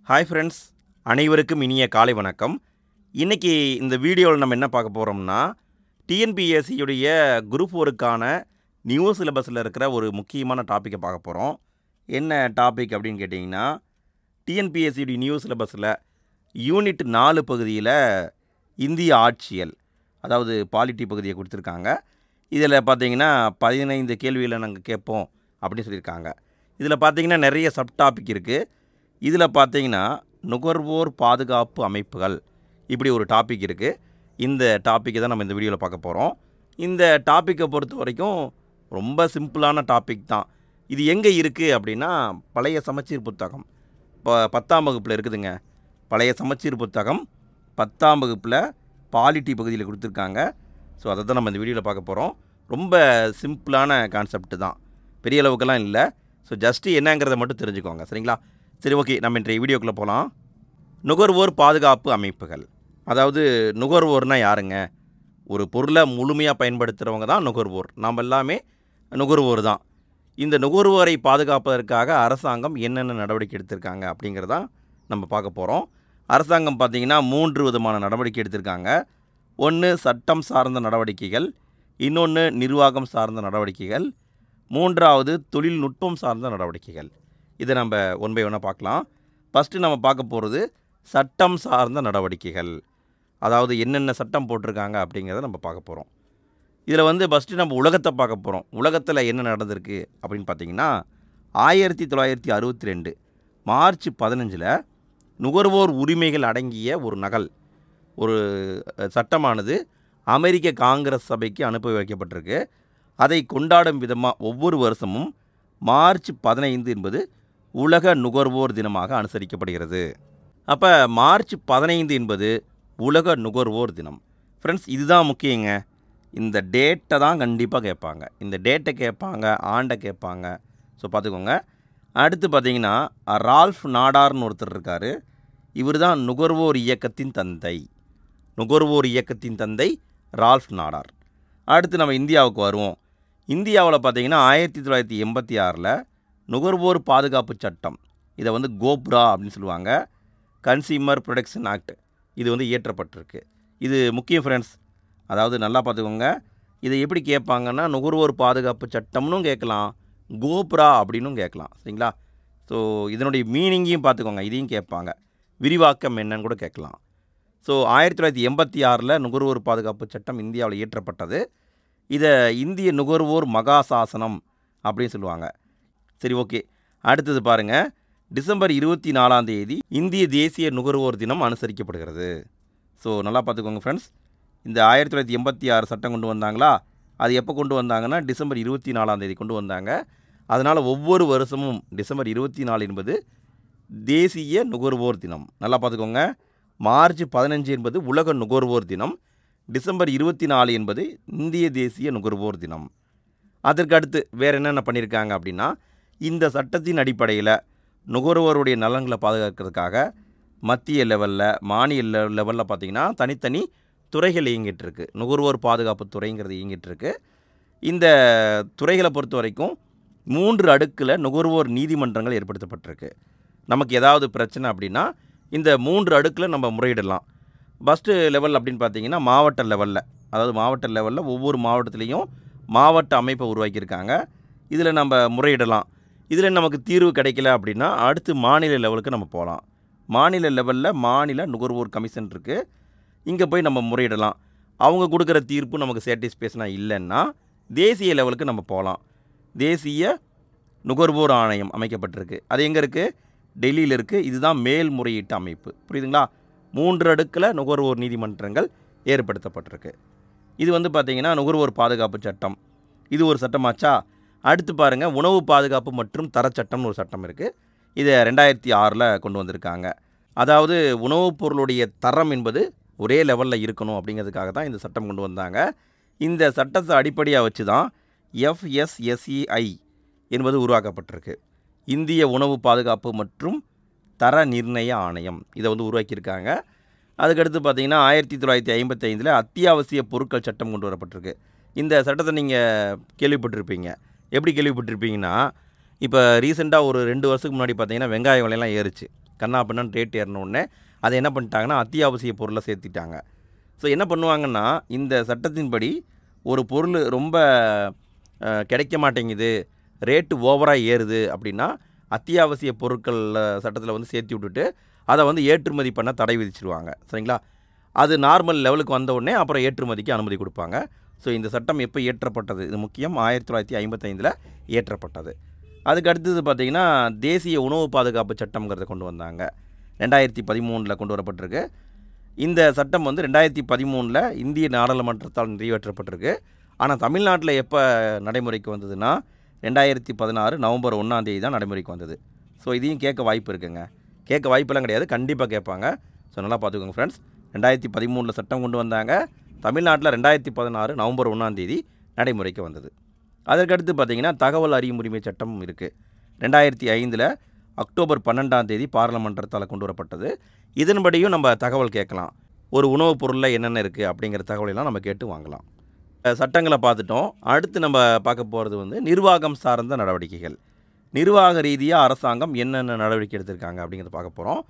Hi friends, அனைவருக்கும் இனிய காலை வணக்கம். இன்றைக்கி இந்த வீடியோவில் நம்ம என்ன பார்க்க போகிறோம்னா, டிஎன்பிஎஸ்சியுடைய குரூப் 4க்கான நியூ சிலபஸில் இருக்கிற ஒரு முக்கியமான டாப்பிக்கை பார்க்க போகிறோம். என்ன டாபிக் அப்படின்னு கேட்டிங்கன்னா, டிஎன்பிஎஸ்சியுடைய நியூ சிலபஸில் யூனிட் 4 பகுதியில் இந்திய ஆட்சியல், அதாவது பாலிட்டி பகுதியை கொடுத்துருக்காங்க. இதில் பார்த்தீங்கன்னா 15 கேள்விகளை நாங்கள் கேட்போம் அப்படின்னு சொல்லியிருக்காங்க. இதில் பார்த்தீங்கன்னா நிறைய சப் டாபிக் இருக்குது. இதில் பார்த்தீங்கன்னா நுகர்வோர் பாதுகாப்பு அமைப்புகள் இப்படி ஒரு டாபிக் இருக்குது. இந்த டாப்பிக்கை தான் நம்ம இந்த வீடியோவில் பார்க்க போகிறோம். இந்த டாப்பிக்கை பொறுத்த வரைக்கும் ரொம்ப சிம்பிளான டாபிக் தான். இது எங்கே இருக்குது அப்படின்னா, பழைய சமச்சீர் புத்தகம் இப்போ 10ஆம் வகுப்பில் இருக்குதுங்க. பழைய சமச்சீர் புத்தகம் 10ஆம் வகுப்பில் பாலிட்டி பகுதியில் கொடுத்துருக்காங்க. ஸோ அதை தான் நம்ம இந்த வீடியோவில் பார்க்க போகிறோம். ரொம்ப சிம்பிளான கான்செப்ட் தான், பெரிய அளவுக்கெல்லாம் இல்லை. ஸோ ஜஸ்ட்டு என்னங்கிறத மட்டும் தெரிஞ்சுக்கோங்க, சரிங்களா? சரி, ஓகே, நம்ம இன்றைய வீடியோக்குள்ளே போகலாம். நுகர்வோர் பாதுகாப்பு அமைப்புகள், அதாவது நுகர்வோர்னால் யாருங்க? ஒரு பொருளை முழுமையாக பயன்படுத்துகிறவங்க தான் நுகர்வோர். நாம் எல்லாமே நுகர்வோர் தான். இந்த நுகர்வோரை பாதுகாப்பதற்காக அரசாங்கம் என்னென்ன நடவடிக்கை எடுத்திருக்காங்க அப்படிங்கிறதான் நம்ம பார்க்க போகிறோம். அரசாங்கம் பார்த்திங்கன்னா 3 விதமான நடவடிக்கை எடுத்திருக்காங்க. ஒன்று சட்டம் சார்ந்த நடவடிக்கைகள், இன்னொன்று நிர்வாகம் சார்ந்த நடவடிக்கைகள், மூன்றாவது தொழில்நுட்பம் சார்ந்த நடவடிக்கைகள். இதை நம்ம ஒன் பை ஒன்னாக பார்க்கலாம். ஃபஸ்ட்டு நம்ம பார்க்க போகிறது சட்டம் சார்ந்த நடவடிக்கைகள், அதாவது என்னென்ன சட்டம் போட்டிருக்காங்க அப்படிங்கிறத நம்ம பார்க்க போகிறோம். இதில் ஃபஸ்ட்டு நம்ம உலகத்தை பார்க்க போகிறோம். உலகத்தில் என்ன நடந்திருக்கு அப்படின்னு பார்த்திங்கன்னா, 1962 மார்ச் 15 நுகர்வோர் உரிமைகள் அடங்கிய ஒரு நகல், ஒரு சட்டமானது அமெரிக்க காங்கிரஸ் சபைக்கு அனுப்பி வைக்கப்பட்டிருக்கு. அதை கொண்டாடும் விதமாக ஒவ்வொரு வருஷமும் மார்ச் 15 என்பது உலக நுகர்வோர் தினமாக அனுசரிக்கப்படுகிறது. அப்போ மார்ச் 15 என்பது உலக நுகர்வோர் தினம். ஃப்ரெண்ட்ஸ், இதுதான் முக்கியங்க. இந்த டேட்டை தான் கண்டிப்பாக கேட்பாங்க. இந்த டேட்டை கேட்பாங்க, ஆண்டை கேட்பாங்க. ஸோ பார்த்துக்கோங்க. அடுத்து பார்த்திங்கன்னா ரால்ஃப் நாடார்னு ஒருத்தர் இருக்கார். இவர் தான் நுகர்வோர் இயக்கத்தின் தந்தை. நுகர்வோர் இயக்கத்தின் தந்தை ரால்ஃப் நாடார். அடுத்து நம்ம இந்தியாவுக்கு வருவோம். இந்தியாவில் பார்த்திங்கன்னா 1986 நுகர்வோர் பாதுகாப்பு சட்டம், இதை கோப்ரா அப்படின்னு சொல்லுவாங்க, கன்சியூமர் ப்ரொடெக்ஷன் ஆக்ட், இது இயற்றப்பட்டிருக்கு. இது முக்கியம் ஃப்ரெண்ட்ஸ். அதாவது நல்லா பார்த்துக்கோங்க. இதை எப்படி கேட்பாங்கன்னா, நுகர்வோர் பாதுகாப்பு சட்டம்னு கேட்கலாம், கோப்ரா அப்படின்னும் கேட்கலாம், சரிங்களா? ஸோ இதனுடைய மீனிங்கையும் பார்த்துக்கோங்க, இதையும் கேட்பாங்க. விரிவாக்கம் என்னன்னு கூட கேட்கலாம். ஸோ 1986 நுகர்வோர் பாதுகாப்பு சட்டம் இந்தியாவில் இயற்றப்பட்டது. இதை இந்திய நுகர்வோர் மகாசாசனம் அப்படின்னு சொல்லுவாங்க. சரி, ஓகே. அடுத்தது பாருங்கள், டிசம்பர் 24 இந்திய தேசிய நுகர்வோர் தினம் அனுசரிக்கப்படுகிறது. ஸோ நல்லா பார்த்துக்கோங்க ஃப்ரெண்ட்ஸ். இந்த 1986 சட்டம் கொண்டு வந்தாங்களா, அது எப்போ கொண்டு வந்தாங்கன்னா டிசம்பர் 24 கொண்டு வந்தாங்க. அதனால் ஒவ்வொரு வருஷமும் டிசம்பர் 24 என்பது தேசிய நுகர்வோர் தினம். நல்லா பார்த்துக்கோங்க. மார்ச் 15 என்பது உலக நுகர்வோர் தினம், டிசம்பர் 24 என்பது இந்திய தேசிய நுகர்வோர் தினம். அதற்கு அடுத்து வேறு என்னென்ன பண்ணியிருக்காங்க அப்படின்னா, இந்த சட்டத்தின் அடிப்படையில் நுகர்வோருடைய நலன்களை பாதுகாக்கிறதுக்காக மத்திய லெவலில், மாநில லெவலில் பார்த்திங்கன்னா தனித்தனி துறைகள் இயங்கிட்டுருக்கு. நுகர்வோர் பாதுகாப்பு துறைங்கிறது இயங்கிட்டுருக்கு. இந்த துறைகளை பொறுத்த வரைக்கும் 3 அடுக்கில் நுகர்வோர் நீதிமன்றங்கள் ஏற்படுத்தப்பட்டிருக்கு. நமக்கு ஏதாவது பிரச்சனை அப்படின்னா இந்த 3 அடுக்கில் நம்ம முறையிடலாம். ஃபஸ்ட்டு லெவல் அப்படின்னு பார்த்திங்கன்னா மாவட்ட லெவலில், அதாவது மாவட்ட லெவலில் ஒவ்வொரு மாவட்டத்துலேயும் மாவட்ட அமைப்பை உருவாக்கியிருக்காங்க. இதில் நம்ம முறையிடலாம். இதில் நமக்கு தீர்வு கிடைக்கல அப்படின்னா அடுத்து மாநில லெவலுக்கு நம்ம போகலாம். மாநில லெவலில் மாநில நுகர்வோர் கமிஷன் இருக்குது, இங்கே போய் நம்ம முறையிடலாம். அவங்க கொடுக்குற தீர்ப்பு நமக்கு சாட்டிஸ்ஃபேக்ஷனாக இல்லைன்னா தேசிய லெவலுக்கு நம்ம போகலாம். தேசிய நுகர்வோர் ஆணையம் அமைக்கப்பட்டிருக்கு. அது எங்கே இருக்குது? டெல்லியில் இருக்குது. இதுதான் மேல்முறையீட்டு அமைப்பு. புரியுதுங்களா? 3 அடுக்கில் நுகர்வோர் நீதிமன்றங்கள் ஏற்படுத்தப்பட்டிருக்கு. இது பார்த்திங்கன்னா நுகர்வோர் பாதுகாப்பு சட்டம், இது ஒரு சட்டமாச்சா? அடுத்து பாருங்கள், உணவு பாதுகாப்பு மற்றும் தரச்சட்டம்னு ஒரு சட்டம் இருக்குது. இதை 2006 கொண்டு வந்திருக்காங்க. அதாவது உணவுப் பொருளுடைய தரம் என்பது ஒரே லெவலில் இருக்கணும் அப்படிங்கிறதுக்காக தான் இந்த சட்டம் கொண்டு வந்தாங்க. இந்த சட்டத்தை அடிப்படையாக வச்சு தான் FSSAI என்பது உருவாக்கப்பட்டிருக்கு. இந்திய உணவு பாதுகாப்பு மற்றும் தர நிர்ணய ஆணையம், இதை உருவாக்கியிருக்காங்க. அதுக்கடுத்து பார்த்திங்கன்னா 1955 அத்தியாவசிய பொருட்கள் சட்டம் கொண்டு வரப்பட்டிருக்கு. இந்த சட்டத்தை நீங்கள் கேள்விப்பட்டிருப்பீங்க. எப்படி கேள்விப்பட்டிருப்பீங்கன்னா, இப்போ ரீசெண்டாக ஒரு 2 வருஷத்துக்கு முன்னாடி பார்த்தீங்கன்னா வெங்காய விலையெல்லாம் ஏறுச்சு. கண்ணா பின்னான்னு ரேட் ஏறினோடனே அதை என்ன பண்ணிட்டாங்கன்னா அத்தியாவசிய பொருளை சேர்த்திட்டாங்க. ஸோ என்ன பண்ணுவாங்கன்னா, இந்த சட்டத்தின்படி ஒரு பொருள் ரொம்ப கிடைக்க மாட்டேங்குது, ரேட்டு ஓவராக ஏறுது அப்படின்னா அத்தியாவசிய பொருட்கள் சட்டத்தில் வந்து சேர்த்து விட்டுட்டு அதை வந்து ஏற்றுமதி பண்ண தடை விதிச்சிருவாங்க. சரிங்களா? அது நார்மல் லெவலுக்கு வந்த உடனே அப்புறம் ஏற்றுமதிக்கு அனுமதி கொடுப்பாங்க. ஸோ இந்த சட்டம் எப்போ இயற்றப்பட்டது? இது முக்கியம். 1955 இயற்றப்பட்டது. அதுக்கு அடுத்தது பார்த்திங்கன்னா தேசிய உணவு பாதுகாப்பு சட்டம்ங்கிறத கொண்டு வந்தாங்க. 2013 கொண்டு வரப்பட்டிருக்கு. இந்த சட்டம் வந்து 2013 இந்திய நாடாளுமன்றத்தால் நிறைவேற்றப்பட்டிருக்கு. ஆனால் தமிழ்நாட்டில் எப்போ நடைமுறைக்கு வந்ததுன்னா 2016 நவம்பர் 1 தான் நடைமுறைக்கு வந்தது. ஸோ இதையும் கேட்க வாய்ப்பு இருக்குங்க. கேட்க வாய்ப்பெல்லாம் கிடையாது, கண்டிப்பாக கேட்பாங்க. ஸோ நல்லா பார்த்துக்கோங்க ஃப்ரெண்ட்ஸ். 2013 சட்டம் கொண்டு வந்தாங்க. தமிழ்நாட்டில் 2016 நவம்பர் 1 நடைமுறைக்கு வந்தது. அதற்கடுத்து பார்த்திங்கன்னா தகவல் அறியும் உரிமை சட்டம் இருக்குது. 2005 அக்டோபர் 12 பாராளுமன்றத்தால் கொண்டு வரப்பட்டது. இதன்படியும் நம்ம தகவல் கேட்கலாம். ஒரு உணவுப் பொருளில் என்னென்ன இருக்குது அப்படிங்கிற தகவலெல்லாம் நம்ம கேட்டு வாங்கலாம். சட்டங்களை பார்த்துட்டோம். அடுத்து நம்ம பார்க்க போகிறது வந்து நிர்வாகம் சார்ந்த நடவடிக்கைகள். நிர்வாக ரீதியாக அரசாங்கம் என்னென்ன நடவடிக்கை எடுத்திருக்காங்க அப்படிங்கிறத பார்க்க போகிறோம்.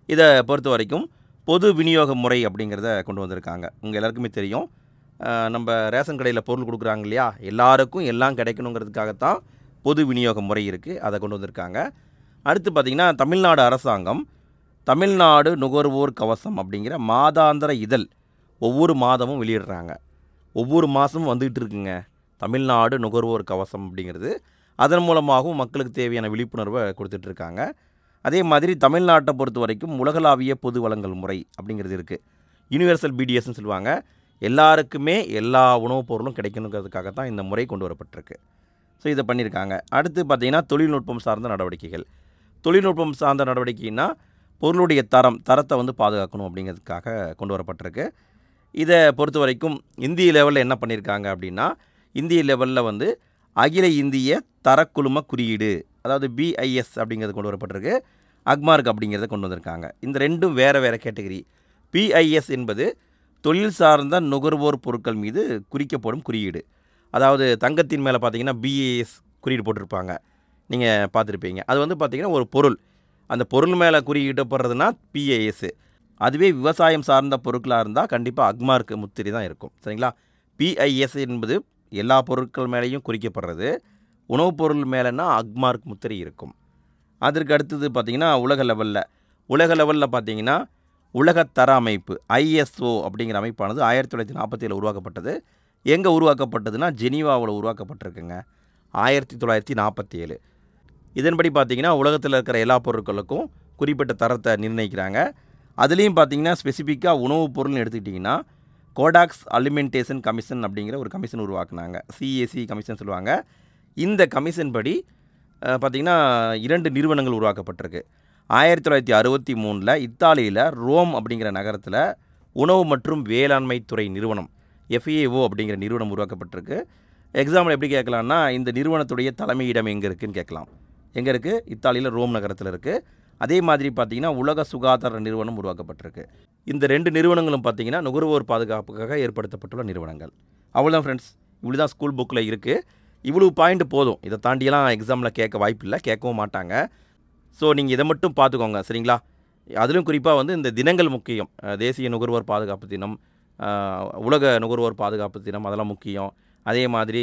இதை பொறுத்த வரைக்கும் பொது விநியோக முறை அப்படிங்கிறத கொண்டு வந்திருக்காங்க. உங்கள் எல்லாருக்குமே தெரியும், நம்ம ரேஷன் கடையில் பொருள் கொடுக்குறாங்க இல்லையா, எல்லாருக்கும் எல்லாம் கிடைக்கணுங்கிறதுக்காகத்தான் பொது விநியோக முறை இருக்குது, அதை கொண்டு வந்திருக்காங்க. அடுத்து பார்த்திங்கன்னா தமிழ்நாடு அரசாங்கம் தமிழ்நாடு நுகர்வோர் கவசம் அப்படிங்கிற மாதாந்திர இதழ் ஒவ்வொரு மாதமும் வெளியிடுறாங்க. ஒவ்வொரு மாதமும் வந்துக்கிட்டு இருக்குங்க தமிழ்நாடு நுகர்வோர் கவசம் அப்படிங்கிறது. அதன் மூலமாகவும் மக்களுக்கு தேவையான விழிப்புணர்வை கொடுத்துட்ருக்காங்க. அதே மாதிரி தமிழ்நாட்டை பொறுத்த வரைக்கும் உலகளாவிய பொது வழங்கல் முறை அப்படிங்கிறது இருக்குது. யூனிவர்சல் பிடிஎஸ்ன்னு சொல்லுவாங்க. எல்லாருக்குமே எல்லா உணவுப் பொருளும் கிடைக்கணுங்கிறதுக்காகத்தான் இந்த முறை கொண்டு வரப்பட்டிருக்கு. ஸோ இதை பண்ணியிருக்காங்க. அடுத்து பார்த்திங்கன்னா தொழில்நுட்பம் சார்ந்த நடவடிக்கைகள். தொழில்நுட்பம் சார்ந்த நடவடிக்கைன்னா பொருளுடைய தரத்தை வந்து பாதுகாக்கணும் அப்படிங்கிறதுக்காக கொண்டு வரப்பட்டிருக்கு. இதை பொறுத்த வரைக்கும் இந்திய லெவலில் என்ன பண்ணியிருக்காங்க அப்படின்னா, இந்திய லெவலில் வந்து அகில இந்திய தரக்குழும குறியீடு, அதாவது பிஐஎஸ் அப்படிங்கிறது கொண்டு வரப்பட்டிருக்கு. அக்மார்க் அப்படிங்கிறத கொண்டு வந்திருக்காங்க. இந்த ரெண்டும் வேறு வேறு கேட்டகரி. பிஐஎஸ் என்பது தொழில் சார்ந்த நுகர்வோர் பொருட்கள் மீது குறிக்கப்படும் குறியீடு. அதாவது தங்கத்தின் மேலே பார்த்தீங்கன்னா பிஏஎஸ் குறியீடு போட்டிருப்பாங்க, நீங்கள் பார்த்துருப்பீங்க. அது வந்து பார்த்திங்கன்னா ஒரு பொருள், அந்த பொருள் மேலே குறியிடப்படுறதுனா பிஏஎஸ். அதுவே விவசாயம் சார்ந்த பொருட்களாக இருந்தால் கண்டிப்பாக அக்மார்க் முத்திரை தான் இருக்கும். சரிங்களா? பிஐஎஸ் என்பது எல்லா பொருட்கள் மேலேயும் குறிக்கப்படுறது. உணவுப் பொருள் மேலேனா அக்மார்க் முத்திரை இருக்கும். அதற்கு அடுத்தது பார்த்திங்கன்னா உலக லெவலில் பார்த்திங்கன்னா உலகத்தர அமைப்பு ஐஎஸ்ஓ அப்படிங்கிற அமைப்பானது 1947 உருவாக்கப்பட்டது. எங்கே உருவாக்கப்பட்டதுன்னா ஜெனீவாவில் உருவாக்கப்பட்டிருக்குங்க, 1947. இதன்படி பார்த்திங்கன்னா உலகத்தில் இருக்கிற எல்லா பொருட்களுக்கும் குறிப்பிட்ட தரத்தை நிர்ணயிக்கிறாங்க. அதுலேயும் பார்த்திங்கன்னா ஸ்பெசிஃபிக்காக உணவுப் பொருள்னு எடுத்துக்கிட்டிங்கன்னா கோடாக்ஸ் அலிமெண்டேஷன் கமிஷன் அப்படிங்கிற ஒரு கமிஷன் உருவாக்குனாங்க. சிஏசி கமிஷன் சொல்லுவாங்க. இந்த கமிஷன் படி பார்த்திங்கன்னா 2 நிறுவனங்கள் உருவாக்கப்பட்டிருக்கு. 1963 இத்தாலியில் ரோம் அப்படிங்கிற நகரத்தில் உணவு மற்றும் வேளாண்மை துறை நிறுவனம் FAO அப்படிங்கிற நிறுவனம் உருவாக்கப்பட்டிருக்கு. எக்ஸாம்பிள் எப்படி கேட்கலான்னா, இந்த நிறுவனத்துடைய தலைமையிடம் எங்கே இருக்குதுன்னு கேட்கலாம். எங்கே இருக்குது? இத்தாலியில் ரோம் நகரத்தில் இருக்குது. அதே மாதிரி பார்த்திங்கன்னா உலக சுகாதார நிறுவனம் உருவாக்கப்பட்டிருக்கு. இந்த 2 நிறுவனங்களும் பார்த்திங்கன்னா நுகர்வோர் பாதுகாப்புக்காக ஏற்படுத்தப்பட்டுள்ள நிறுவனங்கள். அவ்வளோதான் ஃப்ரெண்ட்ஸ், இப்படி தான் ஸ்கூல் புக்கில் இருக்குது. இவ்வளோ பாயிண்ட் போதும். இதை தாண்டியெல்லாம் எக்ஸாமில் கேட்க வாய்ப்பு இல்லை, கேட்கவும் மாட்டாங்க. ஸோ நீங்கள் இதை மட்டும் பார்த்துக்கோங்க. சரிங்களா? அதிலும் குறிப்பாக வந்து இந்த தினங்கள் முக்கியம். தேசிய நுகர்வோர் பாதுகாப்பு தினம், உலக நுகர்வோர் பாதுகாப்பு தினம், அதெல்லாம் முக்கியம். அதே மாதிரி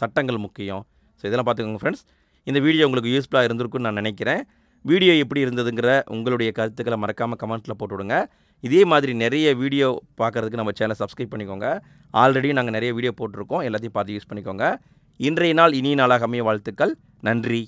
சட்டங்கள் முக்கியம். ஸோ இதெல்லாம் பார்த்துக்கோங்க ஃப்ரெண்ட்ஸ். இந்த வீடியோ உங்களுக்கு யூஸ்ஃபுல்லாக இருந்திருக்குன்னு நான் நினைக்கிறேன். வீடியோ எப்படி இருந்ததுங்கிற உங்களுடைய கருத்துக்களை மறக்காமல் கமெண்ட்டில் போட்டு விடுங்க. இதே மாதிரி நிறைய வீடியோ பார்க்குறதுக்கு நம்ம சேனலை சப்ஸ்கிரைப் பண்ணிக்கோங்க. ஆல்ரெடி நாங்கள் நிறைய வீடியோ போட்டிருக்கோம், எல்லாத்தையும் பார்த்து யூஸ் பண்ணிக்கோங்க. இன்றைய நாள் இனிய நாளாக அமைய வாழ்த்துக்கள். நன்றி.